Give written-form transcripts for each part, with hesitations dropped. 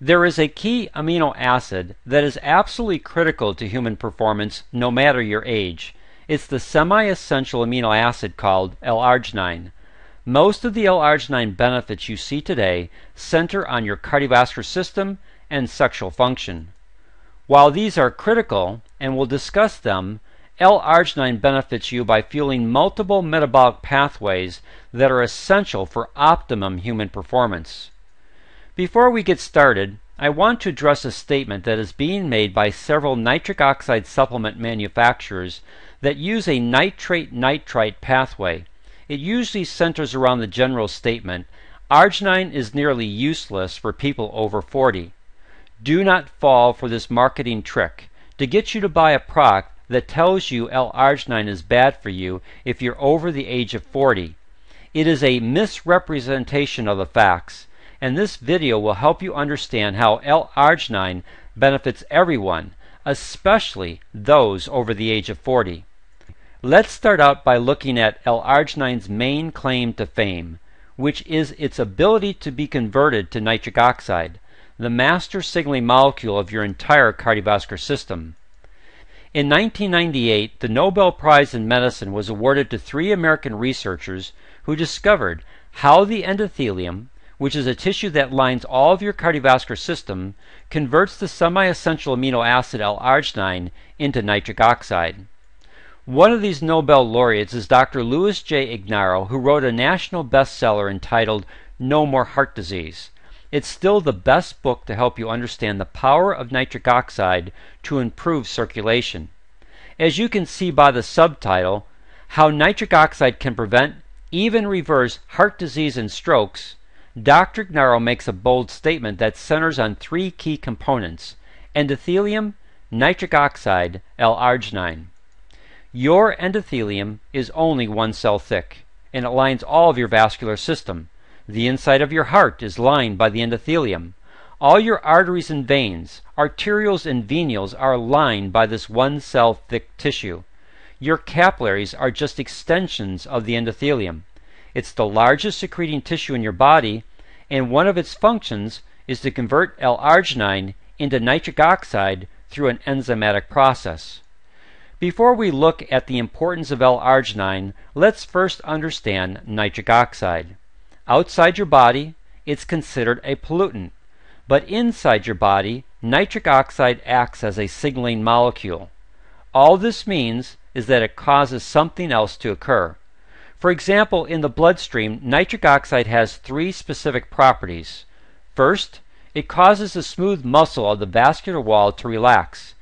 There is a key amino acid that is absolutely critical to human performance no matter your age. It's the semi-essential amino acid called L-arginine. Most of the L-arginine benefits you see today center on your cardiovascular system and sexual function. While these are critical, and we'll discuss them, L-arginine benefits you by fueling multiple metabolic pathways that are essential for optimum human performance. Before we get started, I want to address a statement that is being made by several nitric oxide supplement manufacturers that use a nitrate-nitrite pathway. It usually centers around the general statement, arginine is nearly useless for people over 40. Do not fall for this marketing trick to get you to buy a product that tells you L-arginine is bad for you if you're over the age of 40. It is a misrepresentation of the facts, and this video will help you understand how L-arginine benefits everyone, especially those over the age of 40. Let's start out by looking at L-arginine's main claim to fame, which is its ability to be converted to nitric oxide, the master signaling molecule of your entire cardiovascular system. In 1998, the Nobel Prize in Medicine was awarded to 3 American researchers who discovered how the endothelium, which is a tissue that lines all of your cardiovascular system, converts the semi-essential amino acid L-arginine into nitric oxide. One of these Nobel laureates is Dr. Louis J. Ignarro, who wrote a national bestseller entitled No More Heart Disease. It's still the best book to help you understand the power of nitric oxide to improve circulation. As you can see by the subtitle, How Nitric Oxide Can Prevent, Even Reverse Heart Disease and Strokes, Dr. Ignarro makes a bold statement that centers on 3 key components: endothelium, nitric oxide, L-arginine. Your endothelium is only 1 cell thick, and it lines all of your vascular system. The inside of your heart is lined by the endothelium. All your arteries and veins, arterioles and venules are lined by this 1 cell thick tissue. Your capillaries are just extensions of the endothelium. It's the largest secreting tissue in your body, and one of its functions is to convert L-arginine into nitric oxide through an enzymatic process. Before we look at the importance of L-arginine, let's first understand nitric oxide. Outside your body, it's considered a pollutant, but inside your body, nitric oxide acts as a signaling molecule. All this means is that it causes something else to occur. For example, in the bloodstream, nitric oxide has 3 specific properties. First, it causes the smooth muscle of the vascular wall to relax.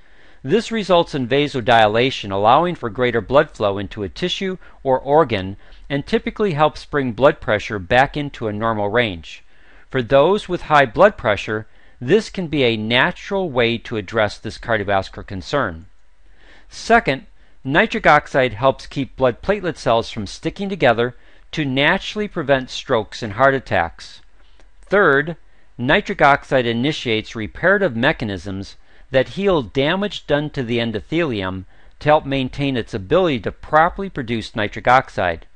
This results in vasodilation, allowing for greater blood flow into a tissue or organ, and typically helps bring blood pressure back into a normal range. For those with high blood pressure, this can be a natural way to address this cardiovascular concern. Second, nitric oxide helps keep blood platelet cells from sticking together to naturally prevent strokes and heart attacks. Third, nitric oxide initiates reparative mechanisms that heal damage done to the endothelium to help maintain its ability to properly produce nitric oxide.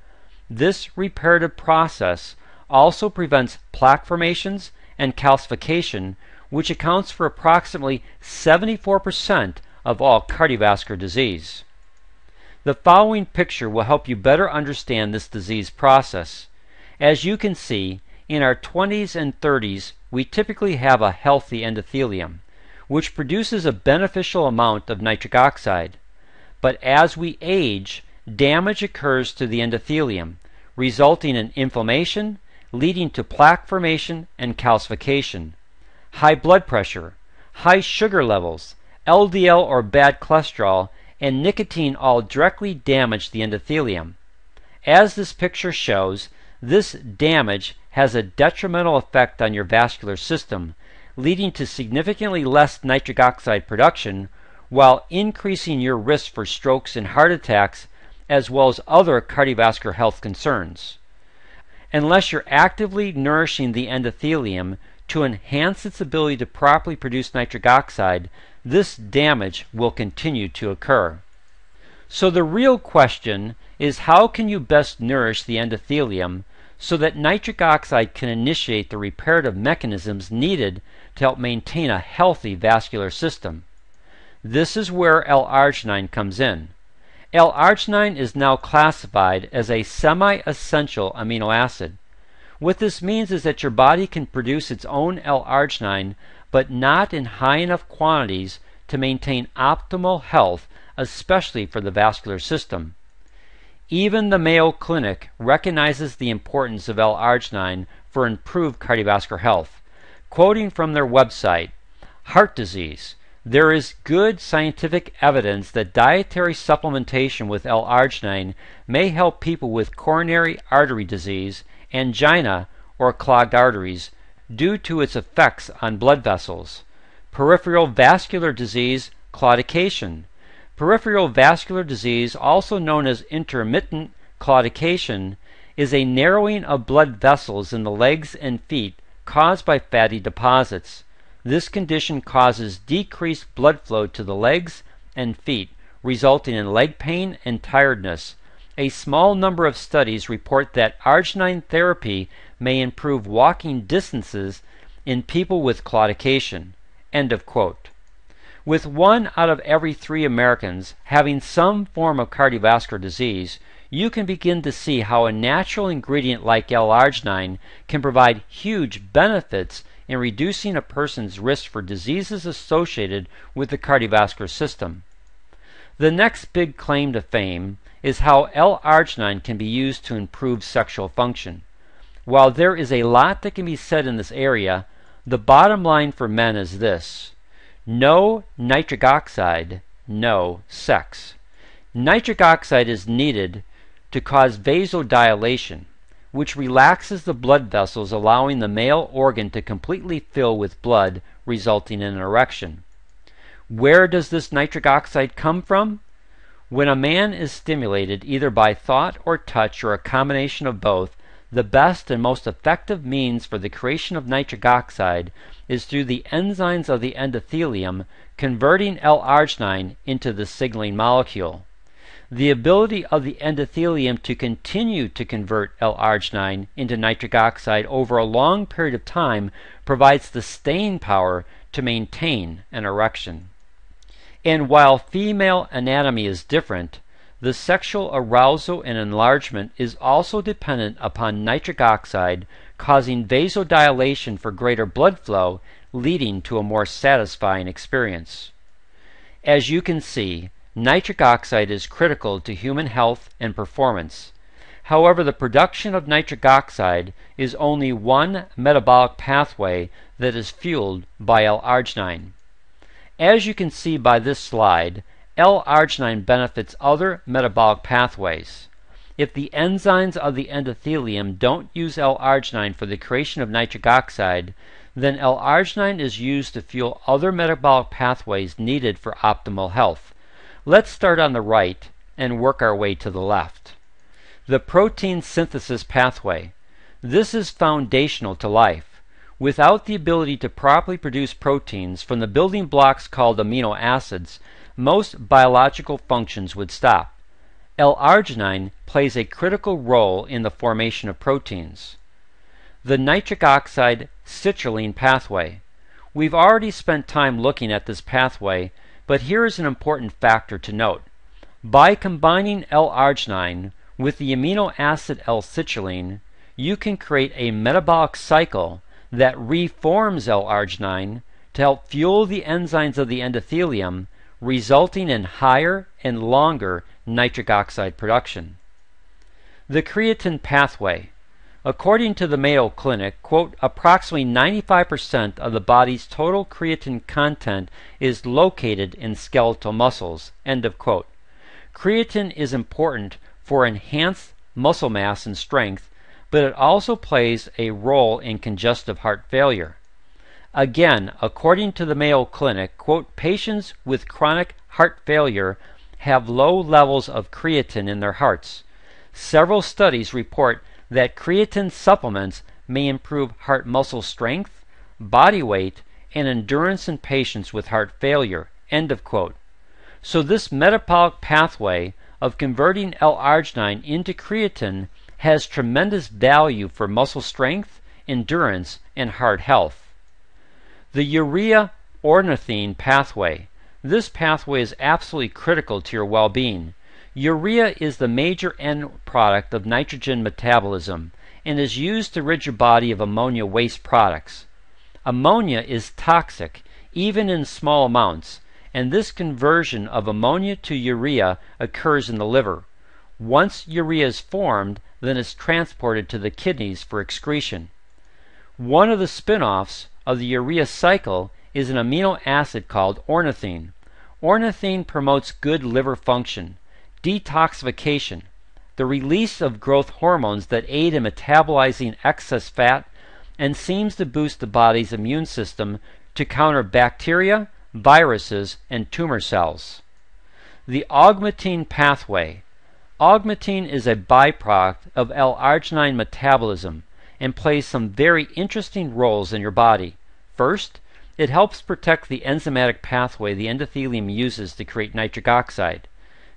This reparative process also prevents plaque formations and calcification, which accounts for approximately 74% of all cardiovascular disease. The following picture will help you better understand this disease process. As you can see, in our 20s and 30s, we typically have a healthy endothelium, which produces a beneficial amount of nitric oxide. But as we age, damage occurs to the endothelium, resulting in inflammation, leading to plaque formation and calcification. High blood pressure, high sugar levels, LDL or bad cholesterol, and nicotine all directly damage the endothelium. As this picture shows, this damage has a detrimental effect on your vascular system, leading to significantly less nitric oxide production, while increasing your risk for strokes and heart attacks, as well as other cardiovascular health concerns. Unless you're actively nourishing the endothelium to enhance its ability to properly produce nitric oxide, this damage will continue to occur. So the real question is, how can you best nourish the endothelium so that nitric oxide can initiate the reparative mechanisms needed to help maintain a healthy vascular system. This is where L-arginine comes in. L-arginine is now classified as a semi-essential amino acid. What this means is that your body can produce its own L-arginine, but not in high enough quantities to maintain optimal health, especially for the vascular system. Even the Mayo Clinic recognizes the importance of L-arginine for improved cardiovascular health. Quoting from their website, "Heart disease. There is good scientific evidence that dietary supplementation with L-arginine may help people with coronary artery disease, angina, or clogged arteries due to its effects on blood vessels. Peripheral vascular disease, claudication. Peripheral vascular disease, also known as intermittent claudication, is a narrowing of blood vessels in the legs and feet caused by fatty deposits. This condition causes decreased blood flow to the legs and feet, resulting in leg pain and tiredness. A small number of studies report that arginine therapy may improve walking distances in people with claudication." End of quote. With 1 out of every 3 Americans having some form of cardiovascular disease, you can begin to see how a natural ingredient like L-arginine can provide huge benefits in reducing a person's risk for diseases associated with the cardiovascular system. The next big claim to fame is how L-arginine can be used to improve sexual function. While there is a lot that can be said in this area, the bottom line for men is this: no nitric oxide, no sex. Nitric oxide is needed to cause vasodilation, which relaxes the blood vessels, allowing the male organ to completely fill with blood, resulting in an erection. Where does this nitric oxide come from? When a man is stimulated either by thought or touch or a combination of both, the best and most effective means for the creation of nitric oxide is through the enzymes of the endothelium converting L-arginine into the signaling molecule. The ability of the endothelium to continue to convert L-arginine into nitric oxide over a long period of time provides the staying power to maintain an erection. And while female anatomy is different, the sexual arousal and enlargement is also dependent upon nitric oxide causing vasodilation for greater blood flow, leading to a more satisfying experience. As you can see, nitric oxide is critical to human health and performance. However, the production of nitric oxide is only one metabolic pathway that is fueled by L-arginine. As you can see by this slide, L-arginine benefits other metabolic pathways. If the enzymes of the endothelium don't use L-arginine for the creation of nitric oxide, then L-arginine is used to fuel other metabolic pathways needed for optimal health. Let's start on the right and work our way to the left. The protein synthesis pathway. This is foundational to life. Without the ability to properly produce proteins from the building blocks called amino acids, most biological functions would stop. L-arginine plays a critical role in the formation of proteins. The nitric oxide citrulline pathway. We've already spent time looking at this pathway, but here is an important factor to note. By combining L-arginine with the amino acid L-citrulline, you can create a metabolic cycle that reforms L-arginine to help fuel the enzymes of the endothelium, resulting in higher and longer nitric oxide production. The creatine pathway. According to the Mayo Clinic, quote, approximately 95% of the body's total creatine content is located in skeletal muscles, end of quote. Creatine is important for enhanced muscle mass and strength, but it also plays a role in congestive heart failure. Again, according to the Mayo Clinic, quote, patients with chronic heart failure have low levels of creatine in their hearts. Several studies report that creatine supplements may improve heart muscle strength, body weight, and endurance in patients with heart failure, end of quote. So this metabolic pathway of converting L-arginine into creatine has tremendous value for muscle strength, endurance, and heart health. The urea ornithine pathway. This pathway is absolutely critical to your well-being. Urea is the major end product of nitrogen metabolism and is used to rid your body of ammonia waste products. Ammonia is toxic, even in small amounts, and this conversion of ammonia to urea occurs in the liver. Once urea is formed, then it's transported to the kidneys for excretion. One of the spin-offs of the urea cycle is an amino acid called ornithine. Ornithine promotes good liver function, detoxification, the release of growth hormones that aid in metabolizing excess fat, and seems to boost the body's immune system to counter bacteria, viruses, and tumor cells. The augmentin pathway. Augmentin is a byproduct of L-arginine metabolism and plays some very interesting roles in your body. First, it helps protect the enzymatic pathway the endothelium uses to create nitric oxide.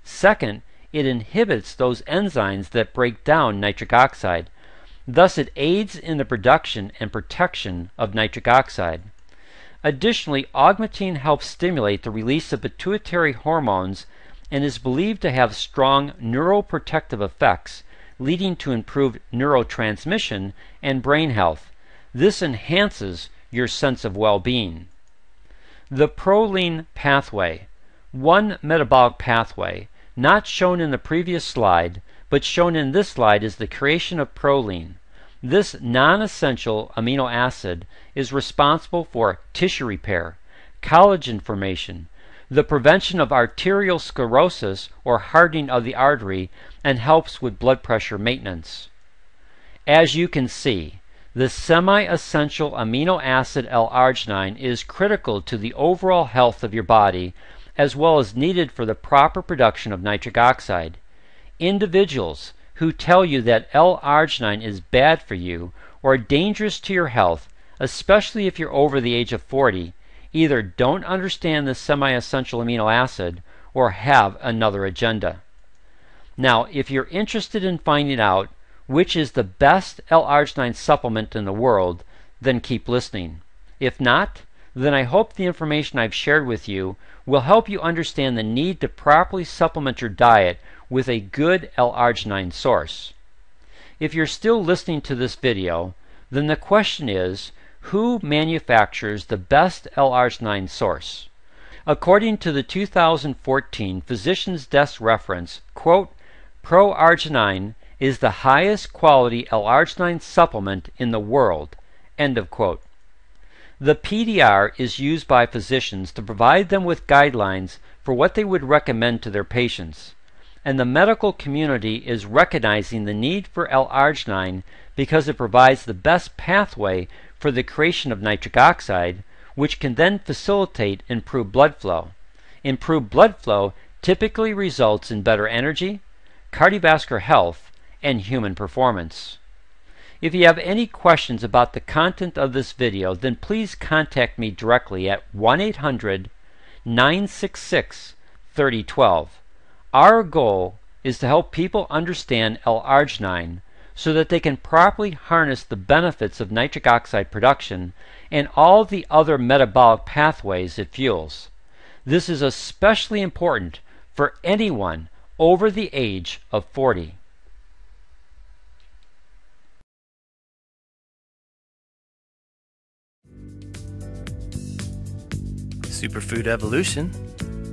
Second, it inhibits those enzymes that break down nitric oxide. Thus, it aids in the production and protection of nitric oxide. Additionally, augmentin helps stimulate the release of pituitary hormones and is believed to have strong neuroprotective effects, leading to improved neurotransmission and brain health. This enhances your sense of well-being. The proline pathway. One metabolic pathway, not shown in the previous slide, but shown in this slide, is the creation of proline. This non-essential amino acid is responsible for tissue repair, collagen formation, the prevention of arteriosclerosis or hardening of the artery, and helps with blood pressure maintenance. As you can see, the semi-essential amino acid L-arginine is critical to the overall health of your body, as well as needed for the proper production of nitric oxide. Individuals who tell you that L-arginine is bad for you or dangerous to your health, especially if you're over the age of 40, either don't understand the semi-essential amino acid or have another agenda. Now, if you're interested in finding out which is the best L-arginine supplement in the world, then keep listening. If not, then I hope the information I've shared with you will help you understand the need to properly supplement your diet with a good L-arginine source. If you're still listening to this video, then the question is, who manufactures the best L-arginine source? According to the 2014 Physician's Desk reference, quote, "Pro-arginine is the highest quality L-arginine supplement in the world," end of quote. The PDR is used by physicians to provide them with guidelines for what they would recommend to their patients, and the medical community is recognizing the need for L-arginine because it provides the best pathway for the creation of nitric oxide, which can then facilitate improved blood flow. Improved blood flow typically results in better energy, cardiovascular health, and human performance. If you have any questions about the content of this video, then please contact me directly at 1-800-966-3012. Our goal is to help people understand L-arginine so that they can properly harness the benefits of nitric oxide production and all the other metabolic pathways it fuels. This is especially important for anyone over the age of 40. Superfood Evolution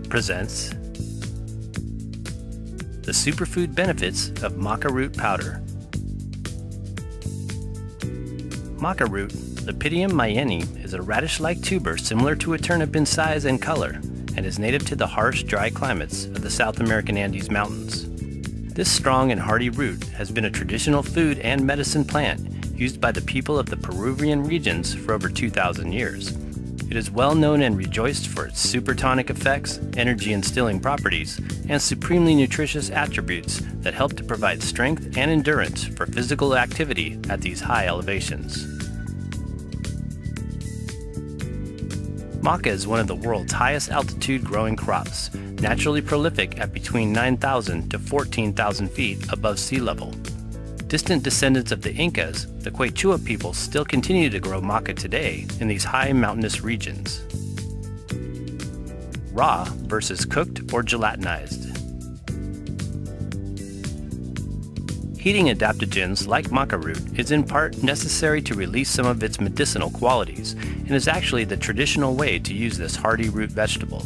presents the superfood benefits of maca root powder. Maca root, Lepidium mayeni, is a radish-like tuber similar to a turnip in size and color, and is native to the harsh, dry climates of the South American Andes Mountains. This strong and hardy root has been a traditional food and medicine plant used by the people of the Peruvian regions for over 2,000 years. It is well known and rejoiced for its supertonic effects, energy-instilling properties, and supremely nutritious attributes that help to provide strength and endurance for physical activity at these high elevations. Maca is one of the world's highest altitude growing crops, naturally prolific at between 9,000 to 14,000 feet above sea level. Distant descendants of the Incas, the Quechua people still continue to grow maca today in these high mountainous regions. Raw versus cooked or gelatinized. Heating adaptogens like maca root is in part necessary to release some of its medicinal qualities, and is actually the traditional way to use this hardy root vegetable.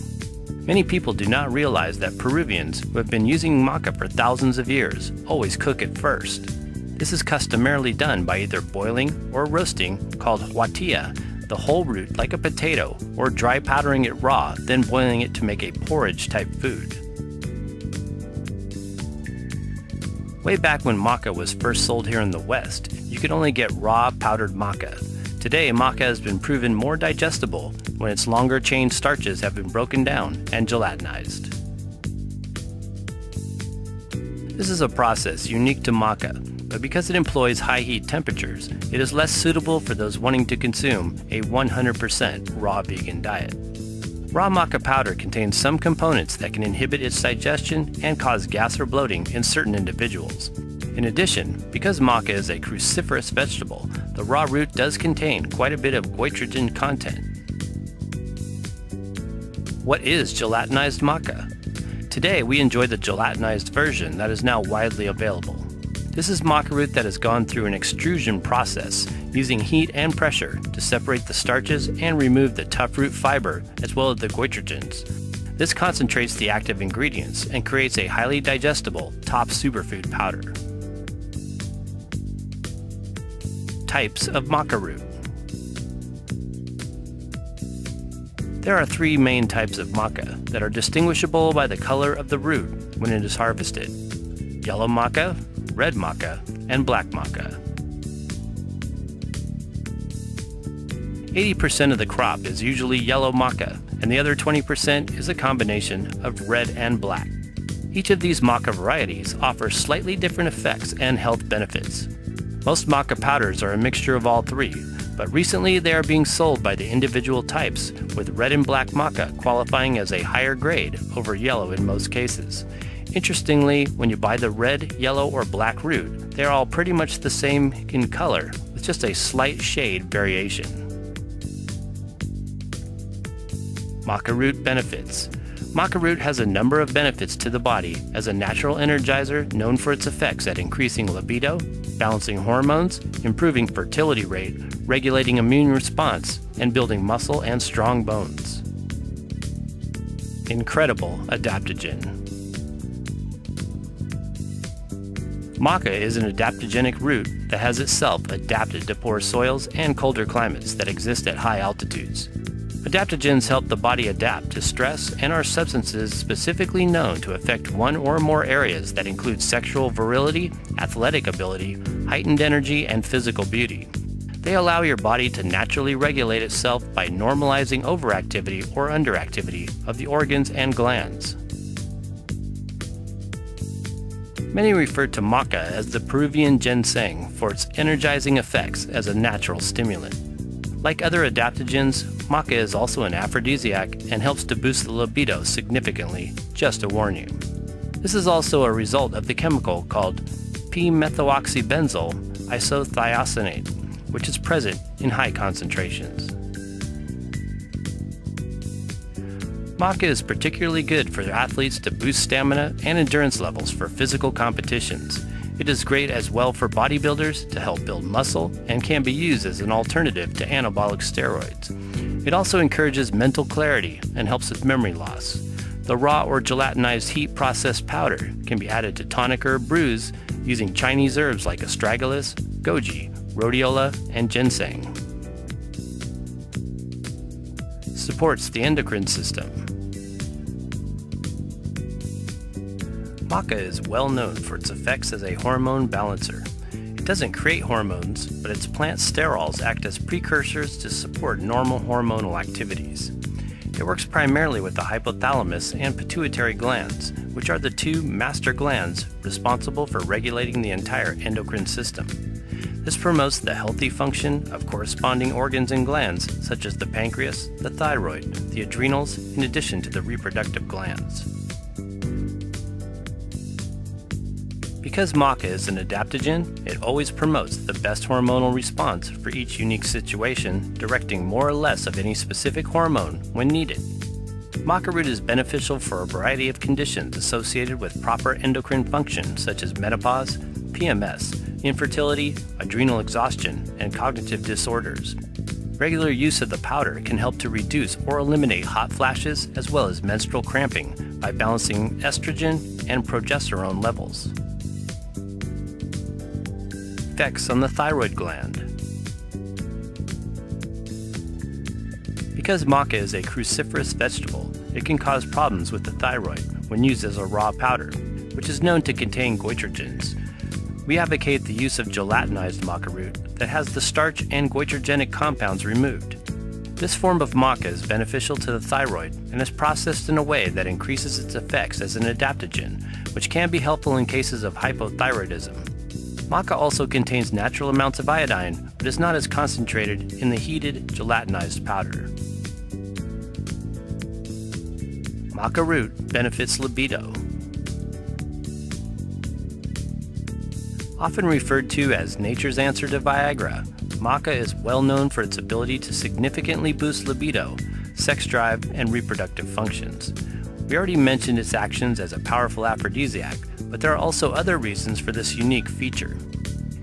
Many people do not realize that Peruvians, who have been using maca for thousands of years, always cook it first. This is customarily done by either boiling or roasting, called huatilla, the whole root like a potato, or dry powdering it raw, then boiling it to make a porridge-type food. Way back when maca was first sold here in the West, you could only get raw powdered maca. Today, maca has been proven more digestible when its longer chain starches have been broken down and gelatinized. This is a process unique to maca, but because it employs high heat temperatures, it is less suitable for those wanting to consume a 100% raw vegan diet. Raw maca powder contains some components that can inhibit its digestion and cause gas or bloating in certain individuals. In addition, because maca is a cruciferous vegetable, the raw root does contain quite a bit of goitrogen content. What is gelatinized maca? Today we enjoy the gelatinized version that is now widely available. This is maca root that has gone through an extrusion process using heat and pressure to separate the starches and remove the tough root fiber as well as the goitrogens. This concentrates the active ingredients and creates a highly digestible top superfood powder. Types of maca root. There are three main types of maca that are distinguishable by the color of the root when it is harvested: yellow maca, red maca, and black maca. 80% of the crop is usually yellow maca, and the other 20% is a combination of red and black. Each of these maca varieties offers slightly different effects and health benefits. Most maca powders are a mixture of all three, but recently they are being sold by the individual types, with red and black maca qualifying as a higher grade over yellow in most cases. Interestingly, when you buy the red, yellow, or black root, they are all pretty much the same in color, with just a slight shade variation. Maca root benefits. Maca root has a number of benefits to the body as a natural energizer known for its effects at increasing libido, balancing hormones, improving fertility rate, regulating immune response, and building muscle and strong bones. Incredible adaptogen. Maca is an adaptogenic root that has itself adapted to poor soils and colder climates that exist at high altitudes. Adaptogens help the body adapt to stress and are substances specifically known to affect one or more areas that include sexual virility, athletic ability, heightened energy, and physical beauty. They allow your body to naturally regulate itself by normalizing overactivity or underactivity of the organs and glands. Many refer to maca as the Peruvian ginseng for its energizing effects as a natural stimulant. Like other adaptogens, maca is also an aphrodisiac and helps to boost the libido significantly, just to warn you. This is also a result of the chemical called p-methoxybenzyl isothiocyanate, which is present in high concentrations. Maca is particularly good for athletes to boost stamina and endurance levels for physical competitions. It is great as well for bodybuilders to help build muscle and can be used as an alternative to anabolic steroids. It also encourages mental clarity and helps with memory loss. The raw or gelatinized heat processed powder can be added to tonic herb brews using Chinese herbs like astragalus, goji, rhodiola, and ginseng. Supports the endocrine system. Maca is well known for its effects as a hormone balancer. It doesn't create hormones, but its plant sterols act as precursors to support normal hormonal activities. It works primarily with the hypothalamus and pituitary glands, which are the two master glands responsible for regulating the entire endocrine system. This promotes the healthy function of corresponding organs and glands, such as the pancreas, the thyroid, the adrenals, in addition to the reproductive glands. Because maca is an adaptogen, it always promotes the best hormonal response for each unique situation, directing more or less of any specific hormone when needed. Maca root is beneficial for a variety of conditions associated with proper endocrine function such as menopause, PMS, infertility, adrenal exhaustion, and cognitive disorders. Regular use of the powder can help to reduce or eliminate hot flashes as well as menstrual cramping by balancing estrogen and progesterone levels. Effects on the thyroid gland. Because maca is a cruciferous vegetable, it can cause problems with the thyroid when used as a raw powder, which is known to contain goitrogens. We advocate the use of gelatinized maca root that has the starch and goitrogenic compounds removed. This form of maca is beneficial to the thyroid and is processed in a way that increases its effects as an adaptogen, which can be helpful in cases of hypothyroidism. Maca also contains natural amounts of iodine, but is not as concentrated in the heated, gelatinized powder. Maca root benefits libido. Often referred to as nature's answer to Viagra, maca is well known for its ability to significantly boost libido, sex drive, and reproductive functions. We already mentioned its actions as a powerful aphrodisiac, but there are also other reasons for this unique feature.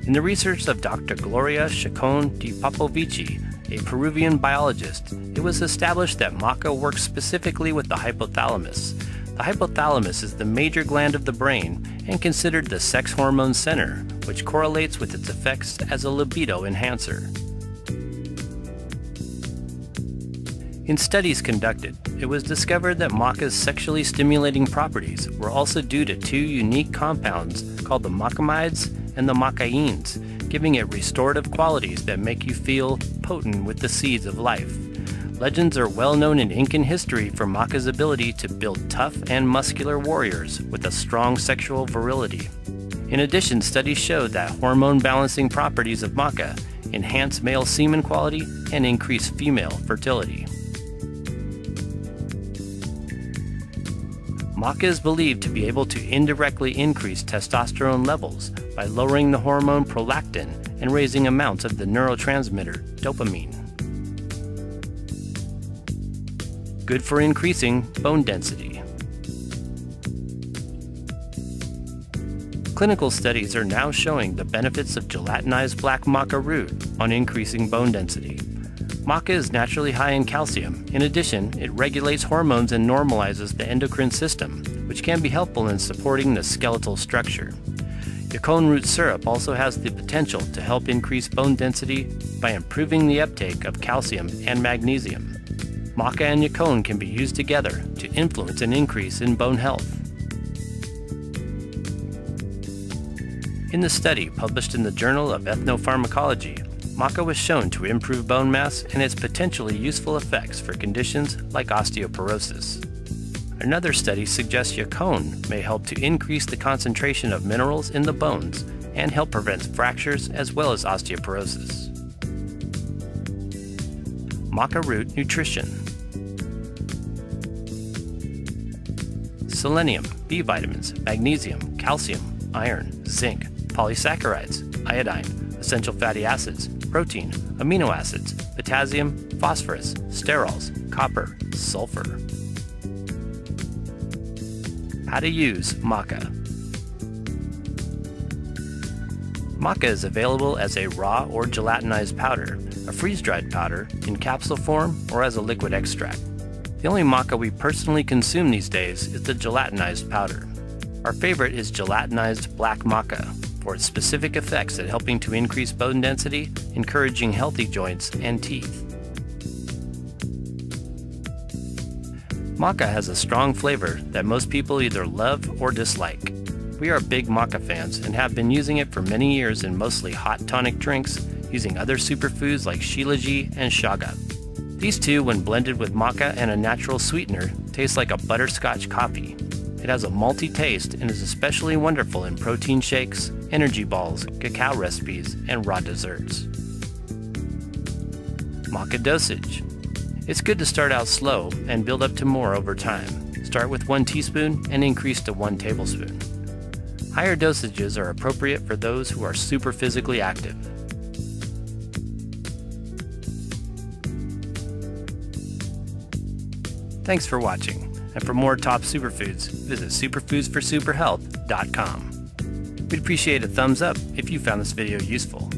In the research of Dr. Gloria Chacon di Popovici, a Peruvian biologist, it was established that maca works specifically with the hypothalamus. The hypothalamus is the major gland of the brain and considered the sex hormone center, which correlates with its effects as a libido enhancer. In studies conducted, it was discovered that maca's sexually stimulating properties were also due to two unique compounds called the macamides and the macaines, giving it restorative qualities that make you feel potent with the seeds of life. Legends are well known in Incan history for maca's ability to build tough and muscular warriors with a strong sexual virility. In addition, studies showed that hormone-balancing properties of maca enhance male semen quality and increase female fertility. Maca is believed to be able to indirectly increase testosterone levels by lowering the hormone prolactin and raising amounts of the neurotransmitter dopamine. Good for increasing bone density. Clinical studies are now showing the benefits of gelatinized black maca root on increasing bone density. Maca is naturally high in calcium. In addition, it regulates hormones and normalizes the endocrine system, which can be helpful in supporting the skeletal structure. Yacon root syrup also has the potential to help increase bone density by improving the uptake of calcium and magnesium. Maca and yacon can be used together to influence an increase in bone health. In the study published in the Journal of Ethnopharmacology, maca was shown to improve bone mass and its potentially useful effects for conditions like osteoporosis. Another study suggests yacon may help to increase the concentration of minerals in the bones and help prevent fractures as well as osteoporosis. Maca root nutrition. Selenium, B vitamins, magnesium, calcium, iron, zinc, polysaccharides, iodine, essential fatty acids, protein, amino acids, potassium, phosphorus, sterols, copper, sulfur. How to use maca. Maca is available as a raw or gelatinized powder, a freeze-dried powder, in capsule form, or as a liquid extract. The only maca we personally consume these days is the gelatinized powder. Our favorite is gelatinized black maca for its specific effects at helping to increase bone density, encouraging healthy joints and teeth. Maca has a strong flavor that most people either love or dislike. We are big maca fans and have been using it for many years in mostly hot tonic drinks, using other superfoods like shilajit and shaga. These two, when blended with maca and a natural sweetener, taste like a butterscotch coffee. It has a malty taste and is especially wonderful in protein shakes, energy balls, cacao recipes, and raw desserts. Maca dosage. It's good to start out slow and build up to more over time. Start with 1 teaspoon and increase to 1 tablespoon. Higher dosages are appropriate for those who are super physically active. Thanks for watching, and for more top superfoods, visit superfoodsforsuperhealth.com. We'd appreciate a thumbs up if you found this video useful.